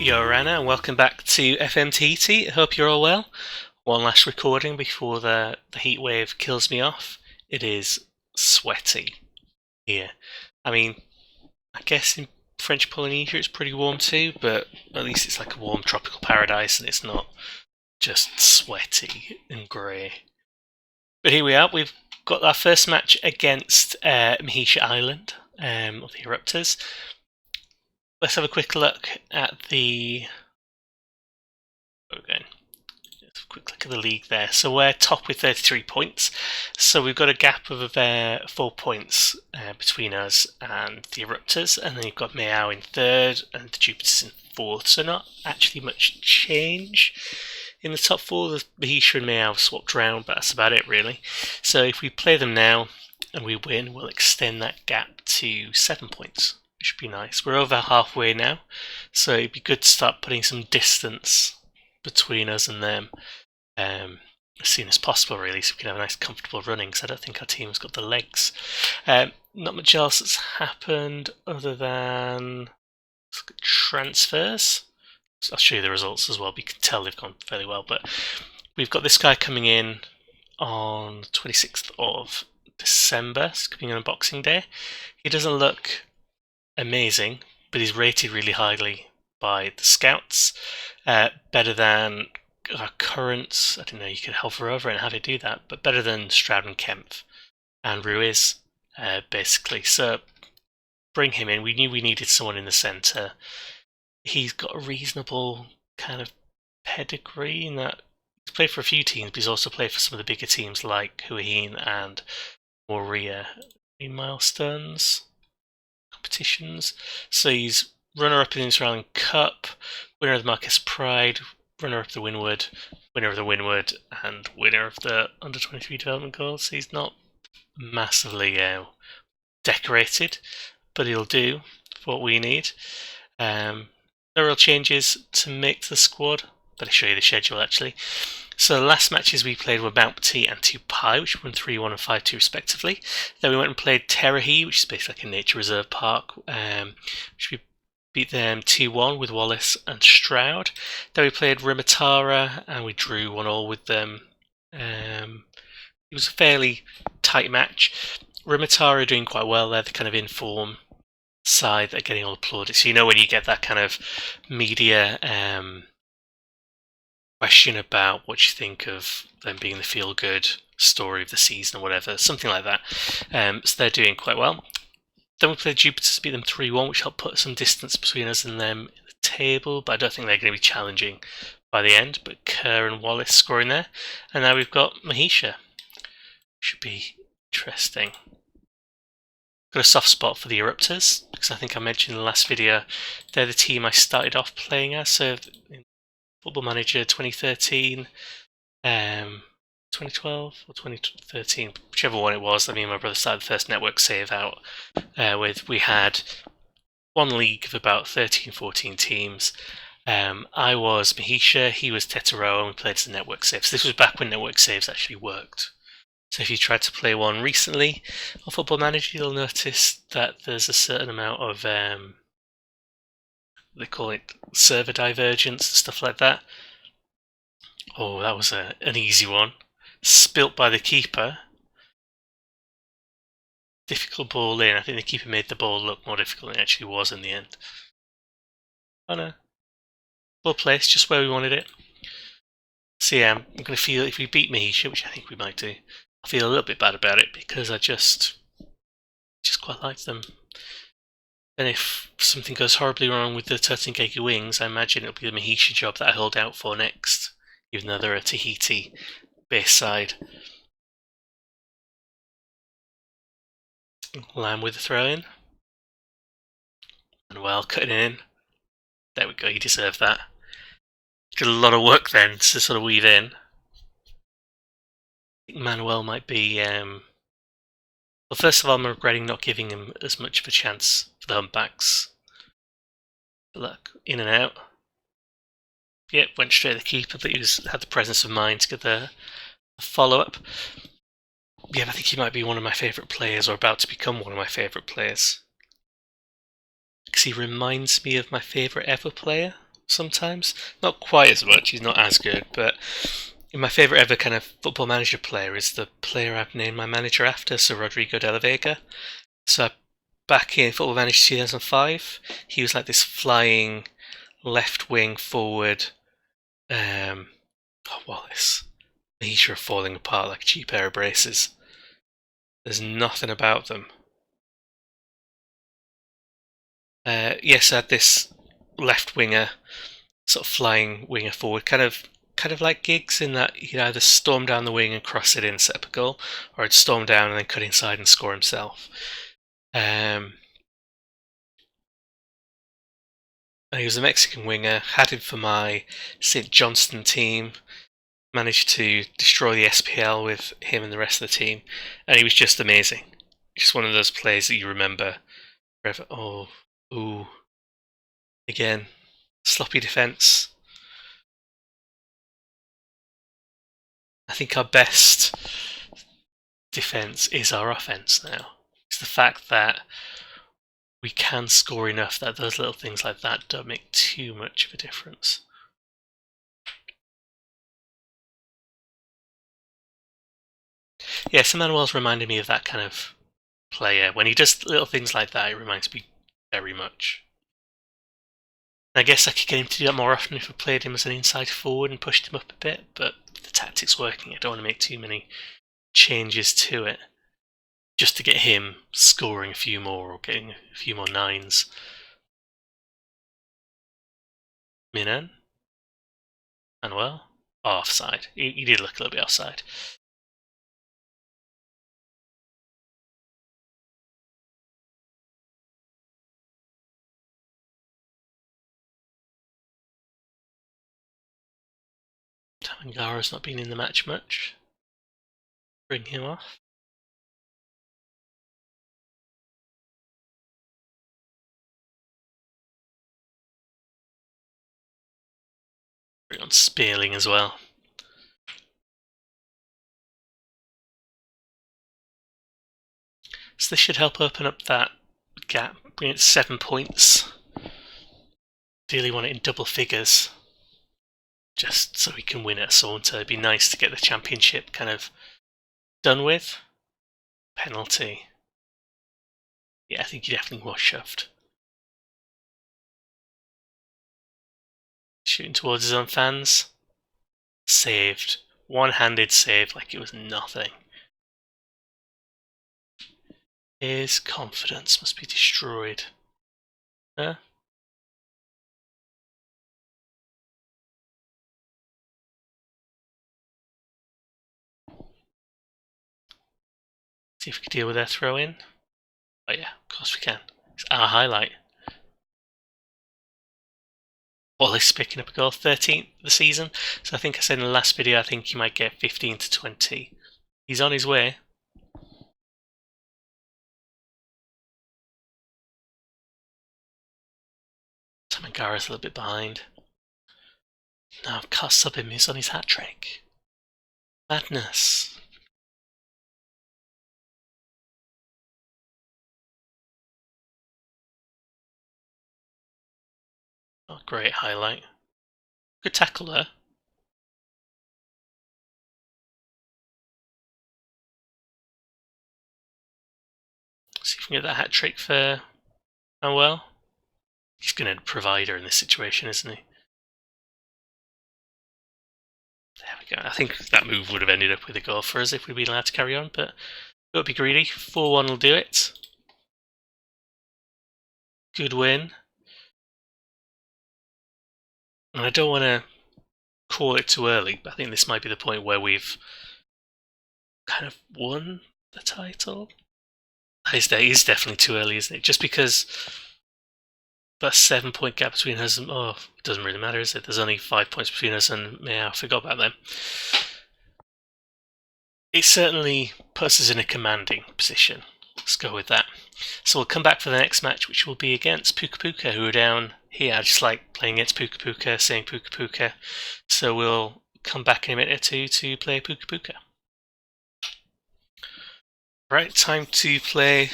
Yo Rana, and welcome back to FM Tahiti. Hope you're all well. One last recording before the heat wave kills me off. It is sweaty here. I mean, I guess in French Polynesia it's pretty warm too, but at least it's like a warm tropical paradise and it's not just sweaty and grey. But here we are, we've got our first match against Mahia Island, of the Erupters. Let's have a quick look at the. Okay, just a quick look at the league there. So we're top with 33 points. So we've got a gap of 4 points between us and the Erupters, and then you've got Mahia in third and the Jupiters in fourth. So not actually much change in the top four. The Mahia and Mahia have swapped around, but that's about it really. So if we play them now and we win, we'll extend that gap to 7 points. Should be nice. We're over halfway now, so it'd be good to start putting some distance between us and them as soon as possible, really, so we can have a nice comfortable running, because I don't think our team's got the legs. Not much else has happened other than transfers. I'll show you the results as well, but you can tell they've gone fairly well. But we've got this guy coming in on the 26th of December, it's coming in on Boxing Day. He doesn't look amazing, but he's rated really highly by the scouts, better than our currents. I didn't know you could hover over and have it do that, but better than Stroud and Kempf and Ruiz, basically. So bring him in. We knew we needed someone in the centre. He's got a reasonable kind of pedigree in that he's played for a few teams, but he's also played for some of the bigger teams like Huahine and Moria in milestones competitions. So he's runner-up in the Australian Cup, winner of the Marquesas Pride, runner-up of the Windward, winner of the Windward, and winner of the Under-23 Development Goals. So he's not massively decorated, but he'll do for what we need. No real changes to make to the squad, but I'll show you the schedule actually. So the last matches we played were Mount and Tupai, which won 3-1 and 5-2 respectively. Then we went and played Tahiti, which is basically like a nature reserve park, which we beat them 2-1 with Wallace and Stroud. Then we played Rimatara and we drew 1-1 with them. It was a fairly tight match. Rimatara are doing quite well. They're the kind of in-form side that are getting all applauded. So you know when you get that kind of media question about what you think of them being the feel-good story of the season or whatever, something like that. So they're doing quite well. Then we played Jupiters, beat them 3-1, which helped put some distance between us and them in the table, but I don't think they're going to be challenging by the end. But Kerr and Wallace scoring there. And now we've got Mahia. Should be interesting. Got a soft spot for the Erupters, because I think I mentioned in the last video, they're the team I started off playing as. So in Football Manager 2013, 2012 or 2013, whichever one it was. I mean, my brother started the first network save out with. We had one league of about 13-14 teams. I was Mahia, he was Hitiraa, and we played as the network save. So this was back when network saves actually worked. So if you tried to play one recently on Football Manager, you'll notice that there's a certain amount of they call it server divergence and stuff like that. Oh, that was an easy one. Spilt by the keeper. Difficult ball in. I think the keeper made the ball look more difficult than it actually was in the end. Oh no. Well placed, just where we wanted it. So yeah, I'm going to feel, if we beat Mahia, which I think we might do, I'll feel a little bit bad about it because I just quite like them. And if something goes horribly wrong with the Turtengeki Wings, I imagine it'll be the Mahia job that I hold out for next, even though they're a Tahiti base side. Lamb with the throw in. And well, cutting it in. There we go, you deserve that. Did a lot of work then to sort of weave in. I think Manuel might be. Well, first of all, I'm regretting not giving him as much of a chance for the humpbacks. But look, in and out. Yep, went straight at the keeper, but he had the presence of mind to get the follow-up. Yeah, I think he might be one of my favourite players, or about to become one of my favourite players. Because he reminds me of my favourite ever player, sometimes. Not quite as much, he's not as good, but my favourite ever kind of football manager player is the player I've named my manager after, so Rodrigo de la Vega. So back in Football Manager 2005, he was like this flying left wing forward. Wallace. These are falling apart like a cheap pair of braces. There's nothing about them. Yes, I had this left winger, sort of flying winger forward, kind of like Giggs in that he'd either storm down the wing and cross it in, set up a goal, or he'd storm down and then cut inside and score himself. And he was a Mexican winger, had him for my St. Johnston team, managed to destroy the SPL with him and the rest of the team, and he was just amazing. Just one of those players that you remember forever. Oh, ooh. Again, sloppy defence. I think our best defence is our offence now. It's the fact that we can score enough that those little things like that don't make too much of a difference. Yeah, Manuel's reminded me of that kind of player. When he does little things like that, it reminds me very much. I guess I could get him to do that more often if I played him as an inside forward and pushed him up a bit, but the tactic's working. I don't want to make too many changes to it just to get him scoring a few more or getting a few more nines. Minan? Manuel? Oh, offside. He did look a little bit offside. Tamangara's not been in the match much. Bring him off. Bring on Spearling as well. So this should help open up that gap, bring it to 7 points. Ideally want it in double figures, just so we can win at Saunter. It'd be nice to get the championship kind of done with. Penalty. Yeah, I think he definitely was shoved. Shooting towards his own fans. Saved. One-handed save like it was nothing. His confidence must be destroyed. Huh? See if we can deal with their throw in. Oh yeah, of course we can. It's our highlight. Wallace picking up a goal, 13th of the season. So I think I said in the last video, I think he might get 15 to 20. He's on his way. Tamangara's a little bit behind. No, can't sub him, he's on his hat trick. Madness. Oh, great highlight. Good tackle there. See if we can get that hat trick for Manuel. He's going to provide her in this situation, isn't he? There we go. I think that move would have ended up with a goal for us if we'd been allowed to carry on, but don't be greedy. 4-1 will do it. Good win. And I don't want to call it too early, but I think this might be the point where we've kind of won the title. It is definitely too early, isn't it? Just because that 7-point gap between us and... Oh, it doesn't really matter, is it? There's only 5 points between us and... Yeah, I forgot about them. It certainly puts us in a commanding position. Let's go with that. So we'll come back for the next match, which will be against Pukka, who are down here. I just like playing against Pukka, saying Pukka. So we'll come back in a minute or two to play Pukka. Right, time to play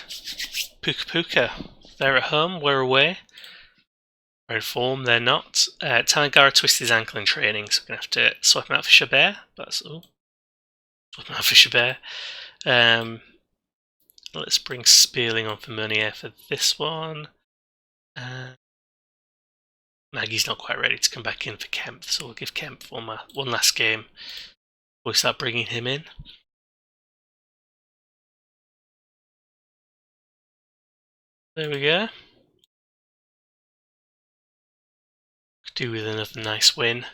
Pukka. They're at home, we're away. in form, they're not. Tanagara twisted his ankle in training, so we're going to have to swap him out for Chabert. That's all. Swap him out for Chabert. Let's bring Spearling on for Meunier for this one. Maggie's not quite ready to come back in for Kemp, so we'll give Kemp one last game before we start bringing him in. There we go. Could do with another nice win.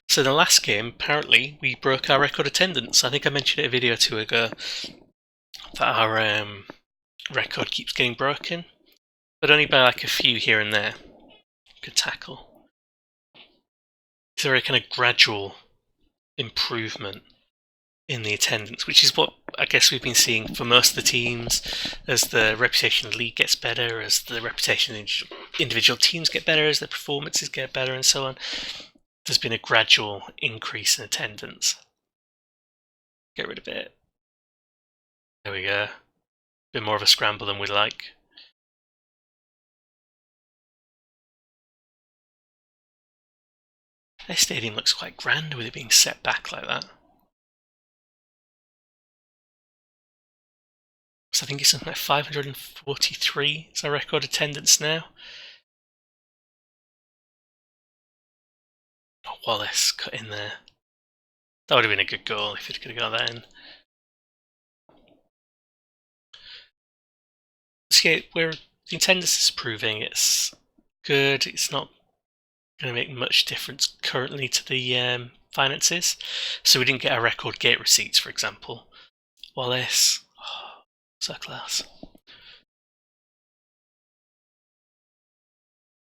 So the last game, apparently, we broke our record attendance. I think I mentioned it a video or two ago that our record keeps getting broken, but only by like a few here and there. Good tackle. It's a very kind of gradual improvement in the attendance, which is what I guess we've been seeing for most of the teams as the reputation of the league gets better, as the reputation of individual teams get better, as their performances get better, and so on. There's been a gradual increase in attendance. Get rid of it. There we go. A bit more of a scramble than we'd like. Their stadium looks quite grand with it being set back like that. So I think it's something like 543 is our record attendance now. Oh, Wallace cut in there. That would have been a good goal if it could have got that in. So yeah, the attendance is proving it's good. It's not going to make much difference currently to the finances. So we didn't get our record gate receipts, for example. Wallace, oh, so class.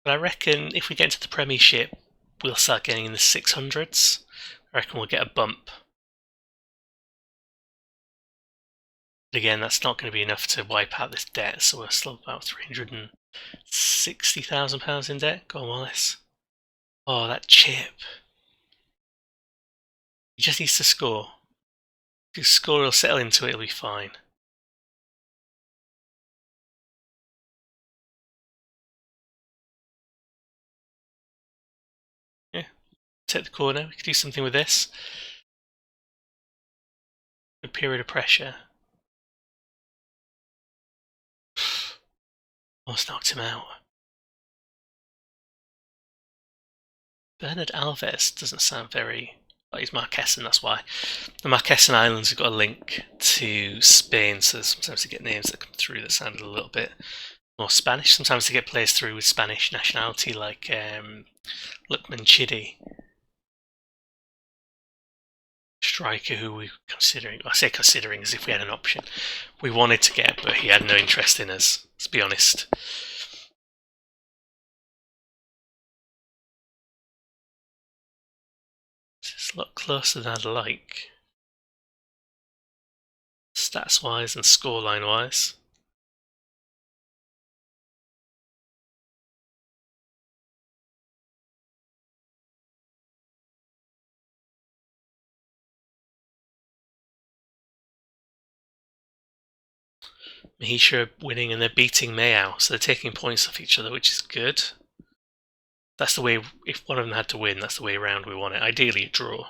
But I reckon if we get into the Premiership, we'll start getting in the 600s. I reckon we'll get a bump. But again, that's not going to be enough to wipe out this debt, so we're still about £360,000 in debt. Go on, Wallace. Oh, that chip. He just needs to score. If you score, he'll settle into it, he'll be fine. Yeah, take the corner. We could do something with this. A period of pressure. Almost knocked him out. Bernard Alves doesn't sound very... Well, he's Marquesan, that's why. The Marquesas Islands have got a link to Spain, so sometimes they get names that come through that sound a little bit more Spanish. Sometimes they get players through with Spanish nationality, like Lukman Chidi, striker who we were considering. I say considering as if we had an option. We wanted to get, but he had no interest in us, let's be honest. It's a lot closer than I'd like. Stats wise and scoreline wise. Mahia winning and they're beating Mayao, so they're taking points off each other, which is good. That's the way, if one of them had to win, that's the way around we want it. Ideally a draw,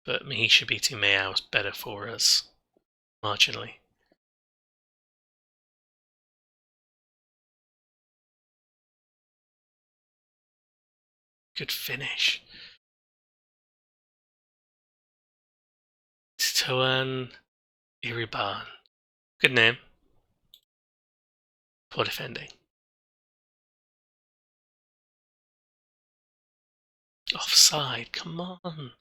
but Mahia beating Mayao is better for us, marginally. Good finish. Toan Iriban. Good name. Poor defending. Offside, come on.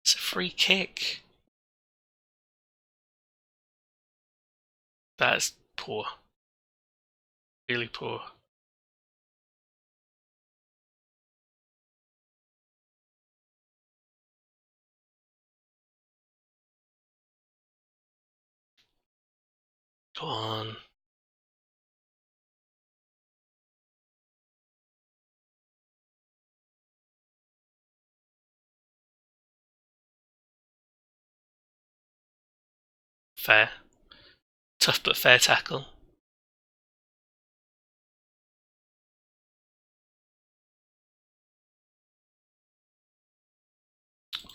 It's a free kick. That is poor. Really poor. Go on. Fair. Tough but fair tackle.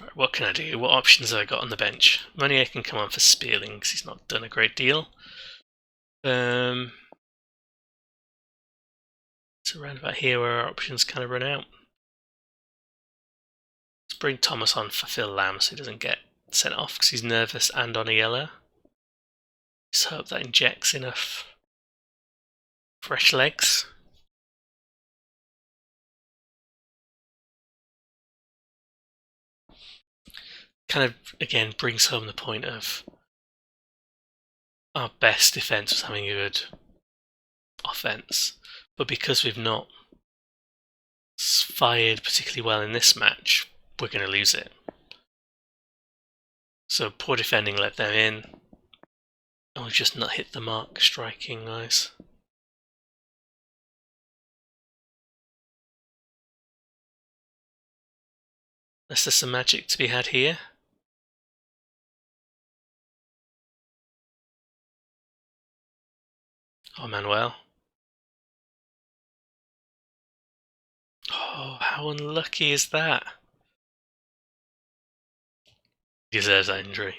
Right, what can I do? What options have I got on the bench? Mahia can come on for Spearling because he's not done a great deal. So around about here where our options kind of run out. Let's bring Thomas on for Phil Lamb so he doesn't get sent off because he's nervous and on a yellow. Just hope that injects enough fresh legs. Kind of, again, brings home the point of our best defence was having a good offence. But because we've not fired particularly well in this match, we're going to lose it. So poor defending let them in. And we've just not hit the mark striking wise. Unless there's some magic to be had here. Oh, Manuel. Oh, how unlucky is that? He deserves that injury.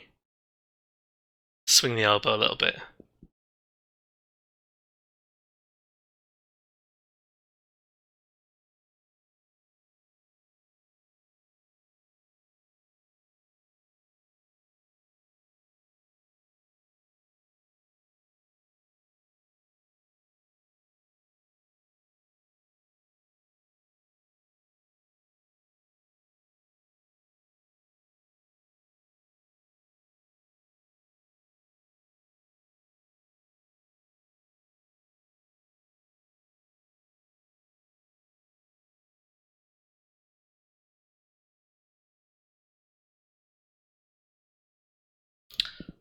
Swing the elbow a little bit.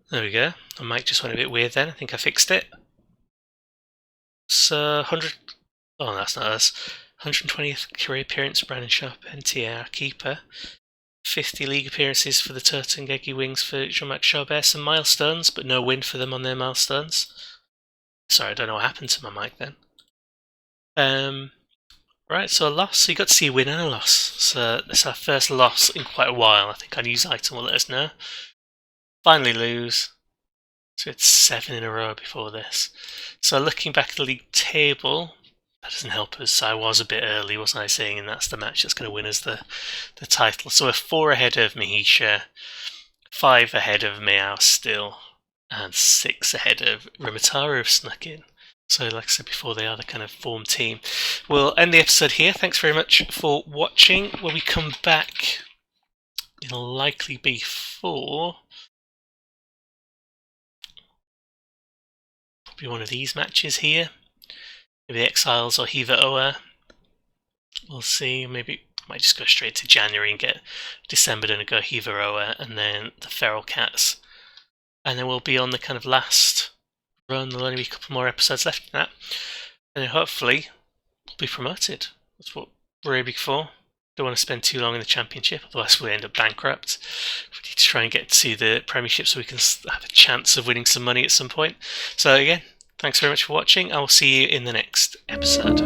There we go. The mic just went a bit weird then. I think I fixed it. So 100. Oh, that's not us. 120th career appearance, Brandon Sharp, NTA, keeper. 50 league appearances for the Turtungegi Wings for Jean-Marc Chabert. Some milestones, but no win for them on their milestones. Sorry, I don't know what happened to my mic then. Right, so a loss. So you got to see a win and a loss. So it's our first loss in quite a while. I think our news item will let us know. Finally lose. So it's 7 in a row before this. So looking back at the league table, that doesn't help us. I was a bit early, wasn't I, saying, and that's the match that's going to win us the title. So we're 4 ahead of Mahia, 5 ahead of Meow still, and 6 ahead of Rimataro have snuck in. So like I said before, they are the kind of form team. We'll end the episode here. Thanks very much for watching. When we come back, it'll likely be for probably one of these matches here. Maybe the Exiles or Hitiraa. We'll see. Maybe might just go straight to January and get December done and go Hitiraa and then the Feral Cats. And then we'll be on the kind of last run. There'll only be a couple more episodes left in that. And then hopefully we'll be promoted. That's what we're aiming for. Don't want to spend too long in the Championship, otherwise we'll end up bankrupt. We need to try and get to the Premiership so we can have a chance of winning some money at some point. So again, thanks very much for watching. I will see you in the next episode.